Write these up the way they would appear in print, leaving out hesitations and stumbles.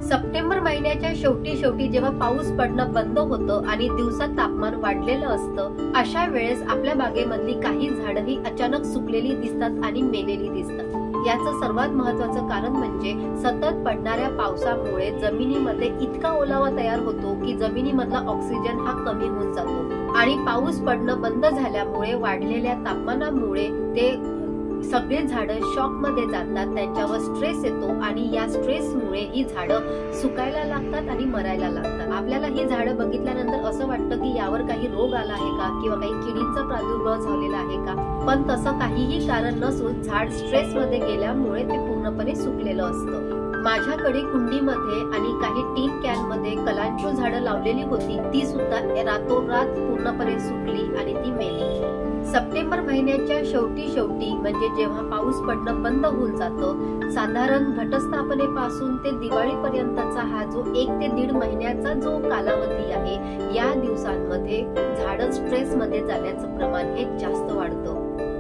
September महिन्याच्या शेवटी जेव्हा पाऊस पडणं बंद होतं आणि दिवसात तापमान वाढलेलं असतं, अशा वेळेस आपल्या बागेमधली काही झाडं ही अचानक सुकलेली दिसतात आणि मेलेली दिसतात। याचं सर्वात महत्त्वाचं कारण म्हणजे सतत पडणाऱ्या पावसामुळे जमिनीमध्ये इतका ओलावा तयार होतो की जमिनीमधला ऑक्सिजन हा कमी होऊन जातो आणि पाऊस पडणं बंद झाल्यामुळे वाढलेल्या तापमानामुळे ते सगळे झाडं शॉक मध्ये जातात, त्यांच्यावर स्ट्रेस येतो आणि या स्ट्रेसमुळे ही झाडं सुकायला लागतात आणि मरायला लागतात। आपल्याला ही झाडं बघितल्यानंतर असं वाटतं की यावर काही रोग आला आहे का किंवा काही किडींचा प्रादुर्भाव झालेला आहे का, पण तसं काहीही कारण नसून झाड स्ट्रेस मध्ये गेल्यामुळे ते पूर्णपणे सुकलेलं असतं। माझ्याकडे कुंडीमध्ये आणि काही टीन कॅन मध्ये कलांचो झाडं लावलेली होती, ती सुद्धा रातोरात पूर्णपणे सुकली आणि ती मेली। सप्टेंबर महिन्याच्या शेवटी म्हणजे जेव्हा पाऊस पडणं बंद होऊन जातं, साधारण घटस्थापनेपासून ते दिवाळीपर्यंतचा हा जो 1 ते 1.5 महिन्याचा जो कालावधी आहे, या दिवसांमध्ये झाडं स्ट्रेस मध्ये जाण्याचं प्रमाण हे जास्त वाढतं।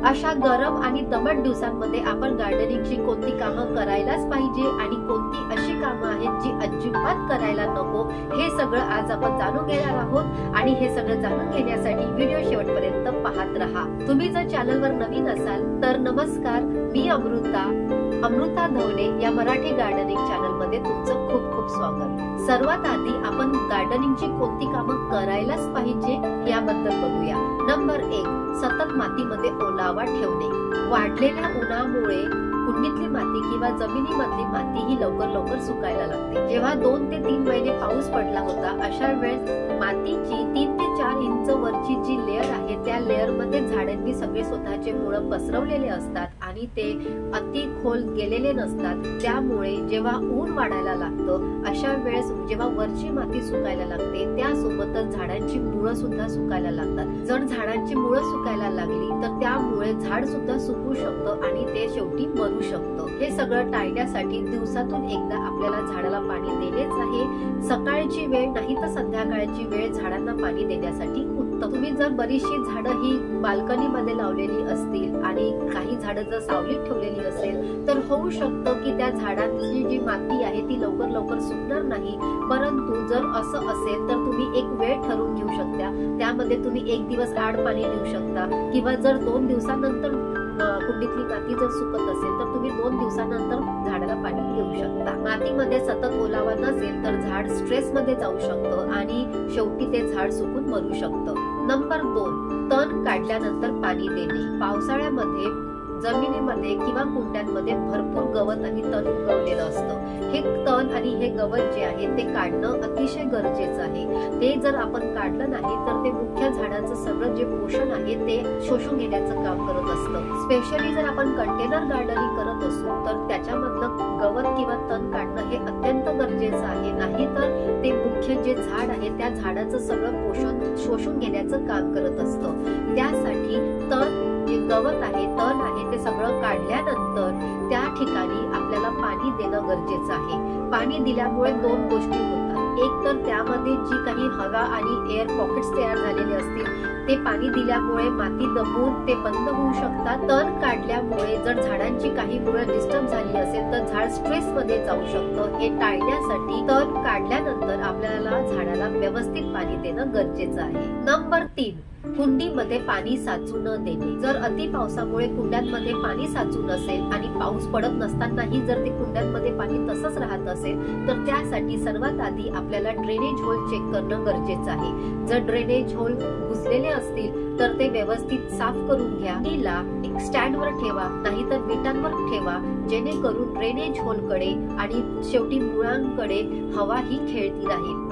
अशा गरम आणि दमट दिवसांमध्ये आपण गार्डनिंगची कोणती कामं करायलाच पाहिजे आणि कोणती अशी कामं आहेत जी अजिबात करायला नको, हे सगळं आज आपण जाणून घेणार आहोत। आणि हे सगळं जाणून घेण्यासाठी व्हिडिओ शेवटपर्यंत पाहत रहा। तुम्ही जर चॅनलवर नवीन असाल तर नमस्कार, मी अमृता धवले या मराठी गार्डनिंग चॅनल मध्ये तुमचं खूप खूप स्वागत। सर्वात आधी आपण गार्डनिंगची कोणती कामं करायलाच पाहिजे याबद्दल बघूया। नंबर 1, सतत मातीमध्ये ओलावा ठेवणे। वाढलेल्या उन्हामुळे कुंडीतली माती किंवा जमिनीमधली माती ही लवकर सुकायला लागते। जेव्हा 2 ते 3 महिने पाऊस पडला होता, अशा वेळेस मातीची 3 ते 4 इंच वरची जी लेअर आहे, त्या लेअर मध्ये झाडांनी सगळे स्वतःचे मुळं पसरवलेले असतात आणि ते अति खोल गेलेले नसतात। त्यामुळे जेव्हा ऊन वाढायला लागतं, अशा वेळेस जेव्हा वरची माती सुकायला लागते, त्यासोबतच झाडांची मुळं सुद्धा सुकायला लागतात। जर झाडांची मुळं सुकायला लागली तर त्यामुळे झाड सुद्धा सुकू शकतं आणि ते शेवटी मरू शकतं। हे सगळं टाळण्यासाठी दिवसातून एकदा आपल्याला झाडाला पाणी देणेच आहे। सकाळची वेळ नाही तर संध्याकाळची वेळ झाडांना पाणी देण्यासाठी उत्तम। तुम्ही जर बरीचशी झाडं ही बाल्कनी मध्ये लावलेली असतील आणि काही झाडं जर सावलीत ठेवलेली असेल तर होऊ शकतं की त्या झाडांची जी माती आहे ती लवकर सुकणार नाही। परंतु जर असं असेल तर तुम्ही एक वेळ ठरवून घेऊ शकता, त्यामध्ये तुम्ही 1 दिवस आड पाणी देऊ शकता किंवा जर 2 दिवसानंतर कुंडीतली माती जर सुकत असेल तर तुम्ही 2 दिवसानंतर झाडाला पाणी देऊ शकता। मातीमध्ये सतत ओलावा नसेल तर झाड स्ट्रेस मध्ये जाऊ शकतं आणि शेवटी ते झाड सुकून मरू शकतं। नंबर 2, तण काढल्यानंतर पाणी देणे। पावसाळ्यामध्ये जमिनीमध्ये किंवा कुंड्यांमध्ये भरपूर गवत आणि तण उगवलेलं असतं। हे तण आणि हे गवत जे आहे ते काढणं अतिशय गरजेचं आहे। ते जर आपण काढलं नाही तर ते मुख्य झाडाचं सगळं जे पोषण आहे ते शोषून घेण्याचं काम करत असतं। स्पेशली जर आपण कंटेनर गार्डनिंग करत असू तर त्याच्यामधलं गवत किंवा तण काढणं हे अत्यंत गरजेचं आहे, नाही तर ते मुख्य जे झाड आहे त्या झाडाचं सगळं पोषण शोषून घेण्याचं काम करत असतं। त्यासाठी जे गवत आहे, तण आहे, ते सगळं काढल्यानंतर त्या ठिकाणी आपल्याला पाणी देणं गरजेचं आहे। पाणी दिल्यामुळे 2 गोष्टी होतात। एक तर त्यामध्ये जी काही हवा आणि एअर पॉकेट्स तयार झालेले असतील ते पाणी दिल्यामुळे माती दबून ते बंद होऊ शकतात। तण काढल्यामुळे जर झाडांची काही मुळं डिस्टर्ब झाली असेल तर झाड स्ट्रेस मध्ये जाऊ शकतं। हे टाळण्यासाठी तण काढल्यानंतर आपल्याला झाडाला व्यवस्थित पाणी देणं गरजेचं आहे। नंबर 3, कुंडीमध्ये पाणी साचू न देणे। जर अति पावसामुळे कुंड्यांमध्ये पाणी साचून असेल आणि पाऊस पडत नसतानाही जर ते कुंड्यांमध्ये पाणी तसंच राहत असेल तर त्यासाठी सर्वात आधी आपल्याला ड्रेनेज होल चेक करणं गरजेचं आहे। जर ड्रेनेज होल घुसलेले असतील तर ते व्यवस्थित साफ करून घ्या। नीला एक स्टँडवर ठेवा, नाहीतर विटांवर ठेवा, जेणेकरून ड्रेनेज होलकडे आणि शेवटी मुळांकडे हवा ही खेळती राहील।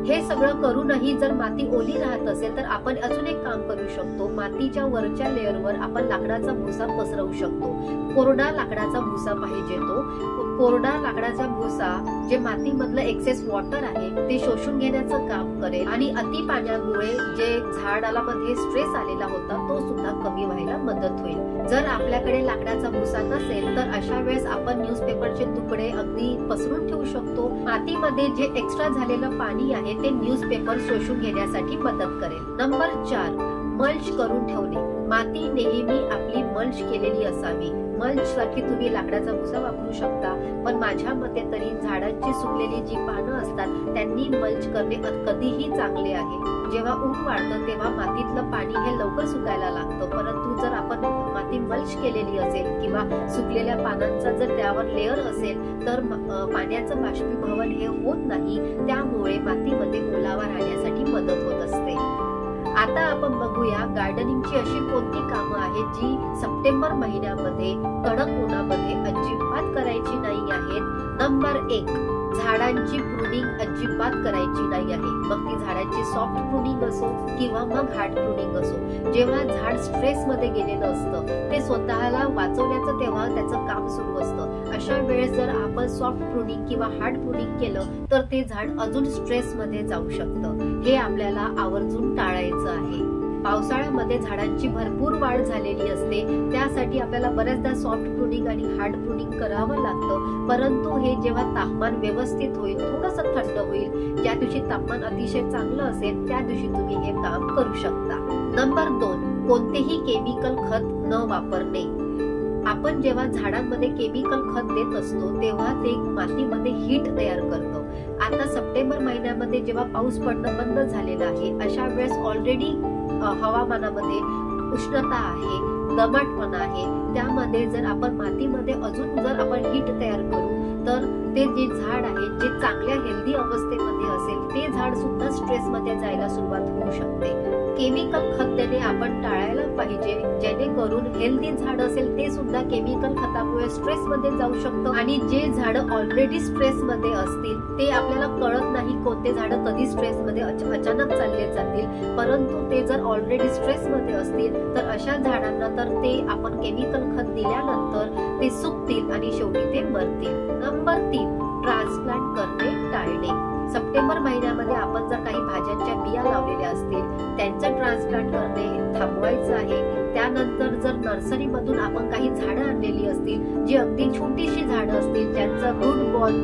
हे सगळं करूनही जर माती ओली राहत असेल तर आपण अजून एक काम करू शकतो। मातीच्या वरच्या लेअरवर आपण लाकडाचा भुसा पसरवू शकतो। कोरडा लाकडाचा भुसा पाहिजे तो। कोरडा लाकडाचा भुसा जे मातीमधलं एक्सेस वॉटर आहे ते शोषून घेण्याचं काम करेल आणि अति पाण्यामुळे जे झाडाला मध्ये स्ट्रेस आलेला होता तो सुद्धा कमी व्हायला मदत होईल। जर आपल्याकडे लाकडाचा भुसा नसेल तर अशा वेळेस आपण न्यूजपेपरचे तुकडे अगदी पसरून ठेवू शकतो। मातीमध्ये जे एक्स्ट्रा झालेलं पाणी आहे ते न्यूजपेपर शोषून घेण्यासाठी मदत करेल। नंबर 4, मल्च करून ठेवणे। माती नेहमी आपली मल्च केलेली असावी। मल्च सारखी तुम्ही लाकडाचा भुसा वापरू शकता, पण माझ्या मते तरी झाडांची सुकलेली जी पानं असतात त्यांनी मल्च करणे कधीही चांगले आहे. जेव्हा ऊन वाढतं तेव्हा मातीतलं पाणी हे लवकर सुकायला लागतं, परंतु जर आपण माती मल्च केलेली असेल किंवा सुकलेल्या पानांचा जर त्यावर लेअर असेल तर पाण्याचं बाष्पीभवन हे होत नाही, त्यामुळे मातीमध्ये ओलावा राहण्यासाठी मदत होत असते. आता आपण बघूया गार्डनिंगची अशी कोणती कामं आहेत जी सप्टेंबर महिन्यामध्ये कडक उन्हामध्ये अजिबात करायची नाही आहेत. नंबर 1, झाडांची प्रूनिंग अजिबात करायची नाही आहे. मग ती झाडांची सॉफ्ट प्रूनिंग असो किंवा मग हार्ड प्रूनिंग असो. जेव्हा झाड स्ट्रेस मध्ये गेलेलं असतं, ते स्वतःला वाचवण्याचं तेव्हा त्याचं काम सुरू असतं. अशा वेळेस जर आपण सॉफ्ट प्रूनिंग किंवा हार्ड प्रूनिंग केलं तर ते झाड अजून स्ट्रेस मध्ये जाऊ शकतं. हे आपल्याला आवर्जून टाळायचं आहे. पावसाळ्यामध्ये झाडांची भरपूर वाढ झालेली असते, त्यासाठी आपल्याला बऱ्याचदा सॉफ्ट प्रूनिंग आणि हार्ड प्रूनिंग करावं लागतं. परंतु हे जेव्हा तापमान व्यवस्थित होईल, थोडंसं थंड होईल, ज्या दिवशी तापमान अतिशय चांगलं असेल त्या दिवशी तुम्ही हे काम करू शकता. नंबर 2, कोणतेही केमिकल खत न वापरणे. आपण जेव्हा झाडांमध्ये केमिकल खत देत असतो तेव्हा ते मातीमध्ये हीट तयार करतं. आता सप्टेंबर महिन्यामध्ये जेव्हा पाऊस पडणं बंद झालेलं आहे, अशा वेळेस ऑलरेडी हवामानामध्ये उष्णता आहे, दमटपणा आहे, त्यामध्ये जर आपण मातीमध्ये अजून जर आपण हीट तयार करू तर ते जे झाड आहे जे चांगल्या हेल्दी अवस्थेमध्ये असेल ते झाड सुद्धा स्ट्रेस मध्ये जायला सुरुवात होऊ शकते. केमिकल खत देणे आपण टाळायला पाहिजे, जेणेकरून हेल्दी झाड असेल ते सुद्धा केमिकल खतामुळे स्ट्रेस मध्ये जाऊ शकतं आणि जे झाड ऑलरेडी स्ट्रेस मध्ये असतील ते आपल्याला कळत नाही कोणते झाड कधी स्ट्रेस मध्ये अचानक चालले जातील, परंतु ते जर ऑलरेडी स्ट्रेस मध्ये असतील तर अशा झाडांना तर ते आपण केमिकल खत दिल्यानंतर ते सुकतील आणि शेवटी ते मरतील. नंबर 3, ट्रान्सप्लांट करणे टाळणे. सप्टेंबर महिन्यामध्ये आपण जर काही भाज्यांच्या बिया लावलेल्या असतील त्यांचं ट्रान्सप्लांट करणे थांबवायचं आहे. त्यानंतर जर नर्सरीमधून आपण काही झाडं आणलेली असतील जी अगदी छोटीशी झाडं असतील, ज्यांचा रूट बॉल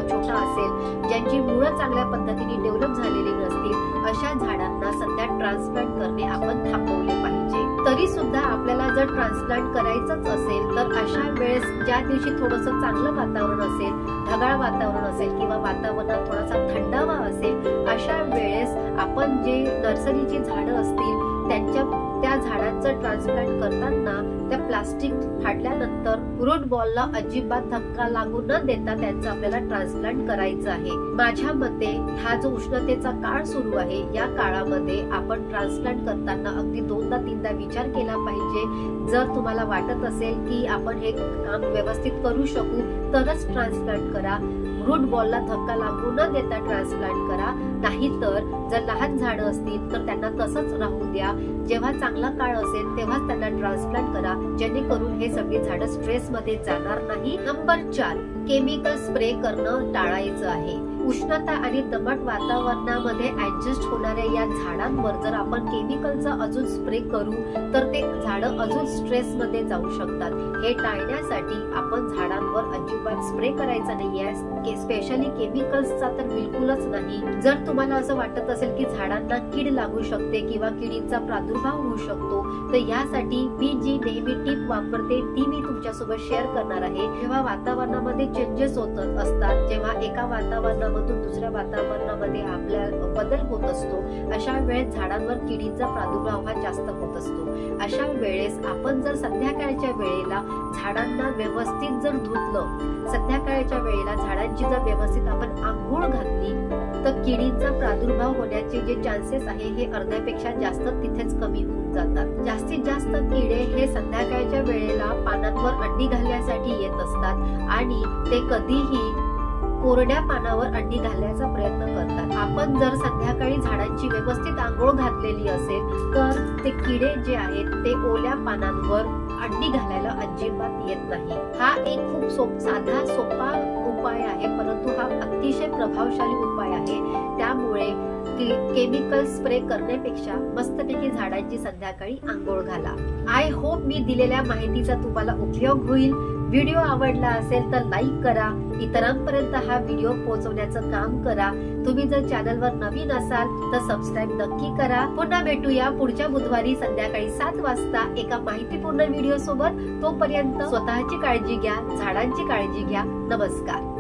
छोटा असेल, ज्यांची मुळं चांगल्या पद्धतीने डेव्हलप झालेली नसतील, अशा झाडांना सध्या ट्रान्सप्लांट करणे आपण थांबवले पाहिजे. तरी सुद्धा आपल्याला जर ट्रान्सप्लांट करायचंच असेल तर अशा वेळेस ज्या दिवशी थोडंसं चांगलं वातावरण असेल, ढगाळ वातावरण असेल किंवा वातावरणात थोडासा थंडावा असेल, अशा वेळेस आपण जे नर्सरीची झाडं असतील त्या झाडांचं ट्रान्सप्लांट करताना त्या प्लास्टिक फाडल्यानंतर रूट बॉलला अजिबात धक्का लागू न देता त्यांचं आपल्याला ट्रान्सप्लांट करायचं आहे. माझ्या मते हा जो उष्णतेचा काळ सुरू आहे या काळामध्ये आपण ट्रान्सप्लांट करताना अगदी 2दा-3दा विचार केला पाहिजे. जर तुम्हाला वाटत असेल की आपण हे काम व्यवस्थित करू शकू तरच ट्रान्सप्लांट करा. रूट बॉलला धक्का लागू न देता ट्रान्सप्लांट करा. नाहीतर जर लहान झाडं असतील तर त्यांना तसंच राहू द्या. जेव्हा चांगला काळ असेल तेव्हाच त्यांना ट्रान्सप्लांट करा, जेणेकरून हे सगळी झाडं स्ट्रेस मध्ये जाणार नाही. नंबर 4, केमिकल स्प्रे करणं टाळायचं आहे. उष्णता आणि दमट वातावरणामध्ये ऍडजस्ट होणाऱ्या या झाडांवर जर आपण केमिकलचा अजून स्प्रे करू तर ते झाडं अजून स्ट्रेस मध्ये जाऊ शकतात. हे टाळण्यासाठी आपण झाडांवर अजिबात स्प्रे करायचा नाहीये, स्पेशली केमिकल्सचा तर बिलकुलच नाही. जर तुम्हाला असं वाटत असेल की झाडांना कीड लागू शकते किंवा किडींचा प्रादुर्भाव होऊ शकतो तर यासाठी मी जी नेहमी टीप वापरते ती मी तुमच्यासोबत शेअर करणार आहे. जेव्हा वातावरणामध्ये चेंजेस होत असतात, जेव्हा एका वातावरणामधून दुसऱ्या वातावरणामध्ये आपल्या बदल होत असतो, अशा वेळेस झाडांवर किडींचा प्रादुर्भाव हा जास्त होत असतो. अशा वेळेस आपण जर संध्याकाळच्या वेळेला झाडांना व्यवस्थित जर धुतलं, संध्याकाळच्या वेळेला झाडांची जर व्यवस्थित आपण आंघोळ घातली तर किडींचा प्रादुर्भाव होण्याचे जे चान्सेस आहे हे अर्ध्यापेक्षा जास्त तिथेच कमी होऊन जातात. जास्तीत जास्त किडे हे संध्याकाळच्या वेळेला पानांवर अंडी घालण्यासाठी येत असतात आणि ते कधीही कोरड्या पानावर अंडी घालण्याचा प्रयत्न करतात. आपण जर संध्याकाळी झाडांची व्यवस्थित आंघोळ घातलेली असेल तर ते किडे जे आहेत ते ओल्या पानांवर अंडी घालायला अजिबात येत नाही. हा एक खूप साधा सोपा उपाय आहे, परंतु हा अतिशय प्रभावशाली उपाय आहे. त्यामुळे केमिकल स्प्रे करण्यापेक्षा मस्तपैकी झाडांची संध्याकाळी आंघोळ घाला. आय होप मी दिलेल्या माहितीचा तुम्हाला उपयोग होईल. व्हिडिओ आवडला असेल तर लाईक करा, इतरांपर्यंत हा व्हिडिओ पोहोचवण्याचं काम करा। तुम्ही जर चॅनलवर नवीन असाल तर सबस्क्राईब नक्की करा। पुन्हा भेटूया पुढच्या बुधवारी संध्याकाळी 7 वाजता एका माहितीपूर्ण व्हिडिओ सोबत। तोपर्यंत स्वतःची काळजी घ्या, झाडांची काळजी घ्या। नमस्कार।